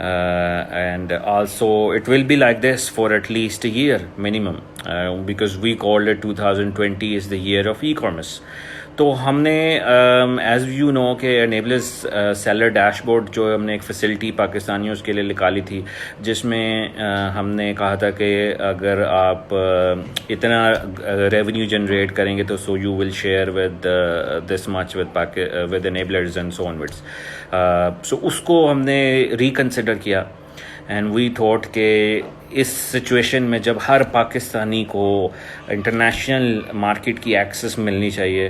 and also it will be like this for at least a year minimum, because we called it 2020 is the year of e-commerce. تو ہم نے as you know کہ enablers seller dash board جو ہم نے ایک facility پاکستانیوں کے لیے نکالی تھی، جس میں ہم نے کہا تھا کہ اگر آپ اتنا ریونیو جنریٹ کریں گے تو so you will share with this much with enablers and so onwards. So اس کو ہم نے ریکنسیڈر کیا اینڈ وی تھاٹ کہ اس سچویشن میں جب ہر پاکستانی کو انٹرنیشنل مارکیٹ کی ایکسیس ملنی چاہیے،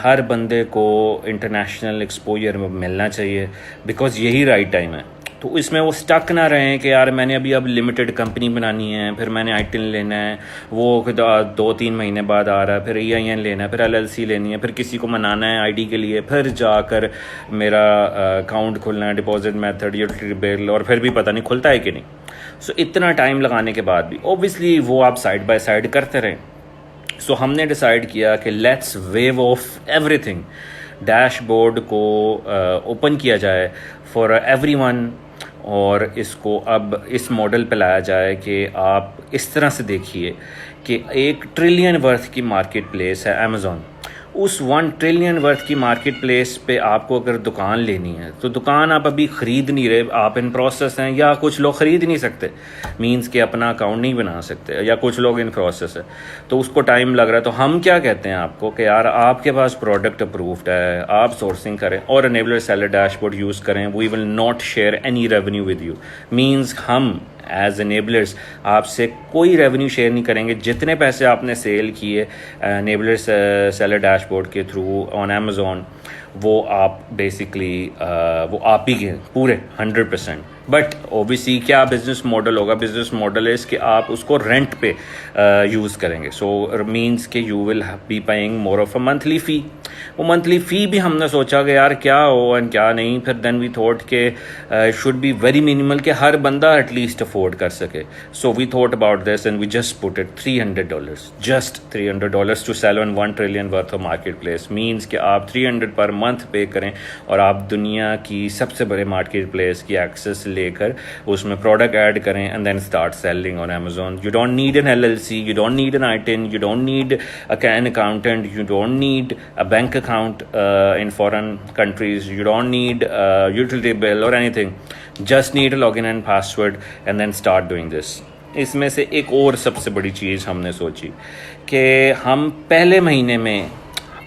ہر بندے کو انٹرنیشنل ایکسپوجر ملنا چاہیے، بیکاز یہی رائٹ ٹائم ہے. تو اس میں وہ سٹک نہ رہیں کہ یار میں نے اب لمیٹڈ کمپنی بنانی ہے، پھر میں نے آئی لینا ہے، وہ 2-3 مہینے بعد آ رہا ہے، پھر EIN لینا ہے، پھر LLC لینی ہے، پھر کسی کو منانا ہے ID کے لیے، پھر جا کر میرا اکاؤنٹ کھلنا ہے، ڈپازٹ میتھڈ، یوٹیلیٹی بل، اور پھر بھی پتہ نہیں کھلتا ہے کہ نہیں. سو اتنا ٹائم لگانے کے بعد بھی اوبویسلی وہ آپ سائڈ بائی سائڈ کرتے رہیں. سو ہم نے ڈیسائیڈ کیا کہ let's view of everything, dashboard کو اوپن کیا جائے فار ایوری ون، اور اس کو اب اس ماڈل پہ لایا جائے کہ آپ اس طرح سے دیکھیے کہ 1 ٹریلین ورتھ کی مارکیٹ پلیس ہے امیزون. اس 1 ٹریلین ورتھ کی مارکیٹ پلیس پہ آپ کو اگر دکان لینی ہے تو دکان آپ ابھی خرید نہیں رہے، آپ ان پروسیس ہیں، یا کچھ لوگ خرید نہیں سکتے، مینس کہ اپنا اکاؤنٹ نہیں بنا سکتے، یا کچھ لوگ ان پروسیس ہے تو اس کو ٹائم لگ رہا ہے. تو ہم کیا کہتے ہیں آپ کو کہ یار آپ کے پاس پروڈکٹ اپرووڈ ہے، آپ سورسنگ کریں اور enabler seller dash board use کریں. وی will not share any revenue with you, means ہم ایز انیبلرز آپ سے کوئی ریونیو شیئر نہیں کریں گے. جتنے پیسے آپ نے سیل کیے انیبلر سیلر ڈیش بورڈ کے تھرو آن امیزون، وہ آپ بیسکلی وہ آپ ہی کے پورے 100%. بٹ اوبیسلی کیا بزنس ماڈل ہوگا؟ بزنس ماڈل از کہ آپ اس کو رینٹ پہ یوز کریں گے. سو مینس کہ you will be paying more of a monthly fee. وہ منتھلی فی بھی ہم نے سوچا کہ یار کیا ہو اینڈ کیا نہیں. پھر دین وی تھاٹ کہ شوڈ بی ویری مینیمل کہ ہر بندہ ایٹ لیسٹ افورڈ کر سکے. So we thought about this and we just put it $300، just $300 to sell on 1 trillion worth of marketplace. Means کہ آپ 300 پر منتھ پے کریں اور آپ دنیا کی سب سے بڑے مارکیٹ پلیس کی ایکسیس لے کر اس میں پروڈکٹ ایڈ کریں and then start selling on Amazon. You don't need an LLC, you don't need an ITIN, you don't need an accountant, you don't need a bank account in foreign countries, you don't need utility bill or anything, just need a login and password and then start doing this. اس میں سے ایک اور سب سے بڑی چیز ہم نے سوچی کہ ہم پہلے مہینے میں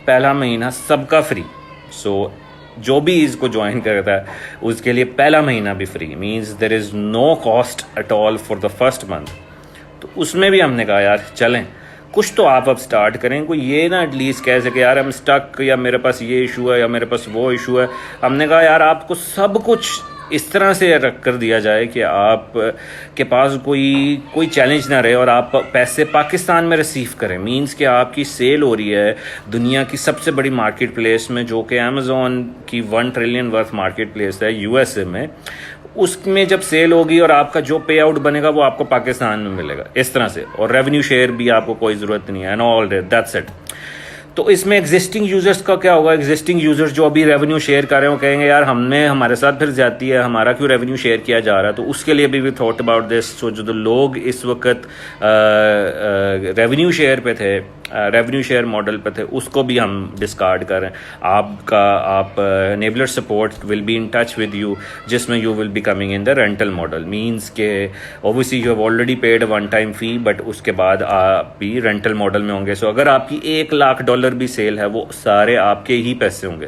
پہلا مہینہ سب کا فری. سو جو بھی اس کو جوائن کرتا ہے اس کے لیے پہلا مہینہ بھی free, means there is no cost at all for the first month. تو اس میں بھی ہم نے کہا یار چلیں کچھ تو آپ اب سٹارٹ کریں. کوئی یہ نا ایٹ لیسٹ کہہ سکے یار ہم اسٹک، یا میرے پاس یہ ایشو ہے، یا میرے پاس وہ ایشو ہے. ہم نے کہا یار آپ کو سب کچھ اس طرح سے رکھ کر دیا جائے کہ آپ کے پاس کوئی چیلنج نہ رہے اور آپ پیسے پاکستان میں ریسیو کریں. مینس کہ آپ کی سیل ہو رہی ہے دنیا کی سب سے بڑی مارکیٹ پلیس میں، جو کہ امیزون کی 1 ٹریلین ورتھ مارکیٹ پلیس ہے USA میں. اس میں جب سیل ہوگی اور آپ کا جو پے آؤٹ بنے گا وہ آپ کو پاکستان میں ملے گا اس طرح سے، اور ریونیو شیئر بھی آپ کو کوئی ضرورت نہیں ہے اینڈ آل دیٹس اٹ. تو اس میں ایگزسٹنگ یوزرز کا کیا ہوگا؟ ایگزسٹنگ یوزرز جو ابھی ریونیو شیئر کر رہے ہیں وہ کہیں گے یار ہمارے ساتھ پھر زیادتی ہے، ہمارا کیوں ریونیو شیئر کیا جا رہا ہے. تو اس کے لیے بھی وی تھاٹ اباؤٹ دس. سو جو لوگ اس وقت ریونیو شیئر پہ تھے، ریونیو شیئر ماڈل پہ تھے، اس کو بھی ہم ڈسکارڈ کریں. آپ enabler support will be in touch with you, جس میں you will be coming in the rental model. Means کہ obviously you have already paid 1 time fee, but اس کے بعد آپ بھی رینٹل ماڈل میں ہوں گے. سو اگر آپ کی $1 لاکھ بھی سیل ہے وہ سارے آپ کے ہی پیسے ہوں گے.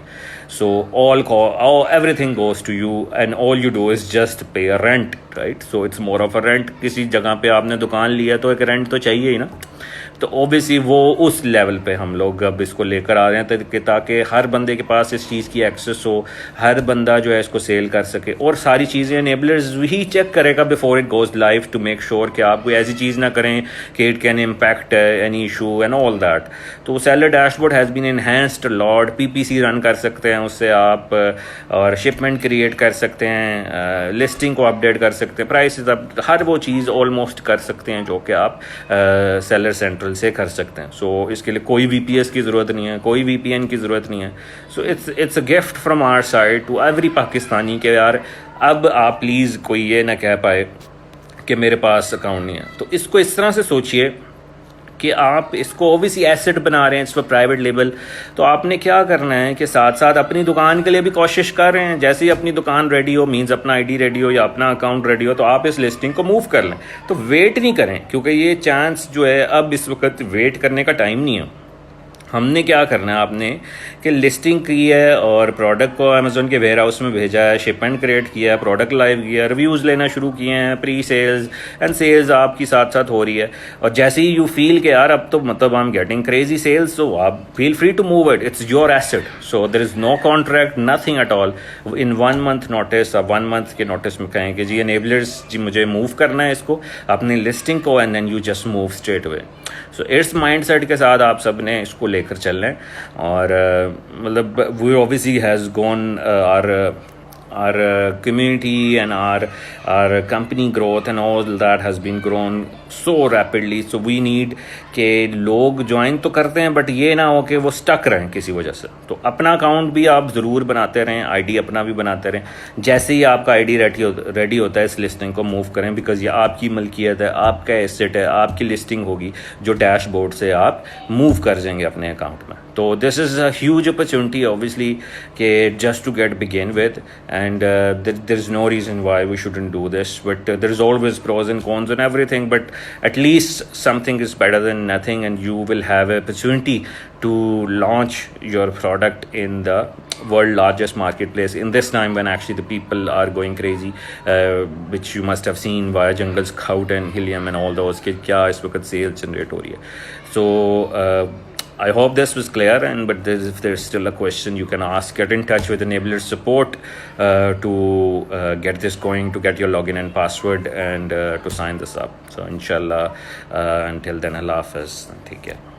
So everything goes to you and all you do is just pay a rent, right. So it's more of a rent. کسی جگہ پہ آپ نے دکان لیا تو ایک رینٹ تو چاہیے ہی نا. تو اوبیسلی وہ اس لیول پہ ہم لوگ اب اس کو لے کر آ رہے ہیں تاکہ ہر بندے کے پاس اس چیز کی ایکسیس ہو, ہر بندہ جو ہے اس کو سیل کر سکے, اور ساری چیزیں انیبلرز ہی چیک کرے گا before it goes live to make sure کہ آپ کوئی ایسی چیز نہ کریں کہ it can impact any issue and all that. تو seller dashboard has been enhanced lot, P P C run کر سکتے ہیں اس سے آپ, اور شپمنٹ کریٹ کر سکتے ہیں, لسٹنگ کو اپڈیٹ کر سکتے ہیں, پرائسز اب ہر وہ چیز آلموسٹ کر سکتے ہیں جو کہ آپ سیلر سینٹرل سے کر سکتے ہیں. سو اس کے لیے کوئی وی پی ایس کی ضرورت نہیں ہے, کوئی وی پی این کی ضرورت نہیں ہے. So it's a gift from our side to every Pakistani کہ یار اب آپ پلیز کوئی یہ نہ کہہ پائے کہ میرے پاس اکاؤنٹ نہیں ہے. تو اس کو اس طرح سے سوچئے کہ آپ اس کو اوبیسلی ایسٹ بنا رہے ہیں, اس پر پرائیویٹ لیبل, تو آپ نے کیا کرنا ہے کہ ساتھ ساتھ اپنی دکان کے لیے بھی کوشش کر رہے ہیں. جیسے ہی اپنی دکان ریڈی ہو, مینز اپنا آئی ڈی ریڈی ہو یا اپنا اکاؤنٹ ریڈی ہو, تو آپ اس لسٹنگ کو موو کر لیں. تو ویٹ نہیں کریں, کیونکہ یہ چانس جو ہے اب اس وقت ویٹ کرنے کا ٹائم نہیں ہے. ہم نے کیا کرنا ہے, آپ نے کہ لسٹنگ کی ہے اور پروڈکٹ کو امیزون کے ویئر ہاؤس میں بھیجا ہے, شپمنٹ کریٹ کیا ہے, پروڈکٹ لائیو کیا ہے, ریویوز لینا شروع کیے ہیں, پری سیلز اینڈ سیلز آپ کی ساتھ ساتھ ہو رہی ہے. اور جیسے ہی یو فیل کہ یار اب تو مطلب I am getting crazy sales, تو آپ feel free to move it, it's your asset. So there is no contract, nothing at all. In 1 month notice, اب 1 month کے نوٹس میں کہیں کہ جی انیبلرز جی مجھے موو کرنا ہے اس کو, اپنی لسٹنگ کو, and then you just move straight away. So اس مائنڈ سیٹ کے ساتھ آپ سب نے اس کو لے کر چل رہے ہیں. اور مطلب وی obviously has gone our community and our company growth and all that has been grown so rapidly. So we need کہ لوگ جوائن تو کرتے ہیں بٹ یہ نہ ہو کہ وہ سٹک رہیں کسی وجہ سے. تو اپنا اکاؤنٹ بھی آپ ضرور بناتے رہیں, آئی ڈی اپنا بھی بناتے رہیں. جیسے ہی آپ کا آئی ڈی ریڈی ہوتا ہے اس لسٹنگ کو موو کریں, بیکاز یہ آپ کی ملکیت ہے, آپ کا ایسٹ ہے, آپ کی لسٹنگ ہوگی جو ڈیش بورڈ سے آپ موو کر جائیں گے اپنے اکاؤنٹ میں. تو this is a huge opportunity obviously کہ just to get begin with, and there is no reason why we shouldn't do this, but there is always pros and cons and everything, but at least something is better than nothing, and you will have an opportunity to launch your product in the world largest marketplace in this time when actually the people are going crazy, which you must have seen via Jungle Scout and Helium and all those کہ کیا اس وقت cell generate ہو رہی ہے. So I hope this was clear, and but if there's still a question you can ask, get in touch with Enablers support to get this going, to get your login and password, and to sign this up. So inshallah, until then, Allah Hafiz, take care.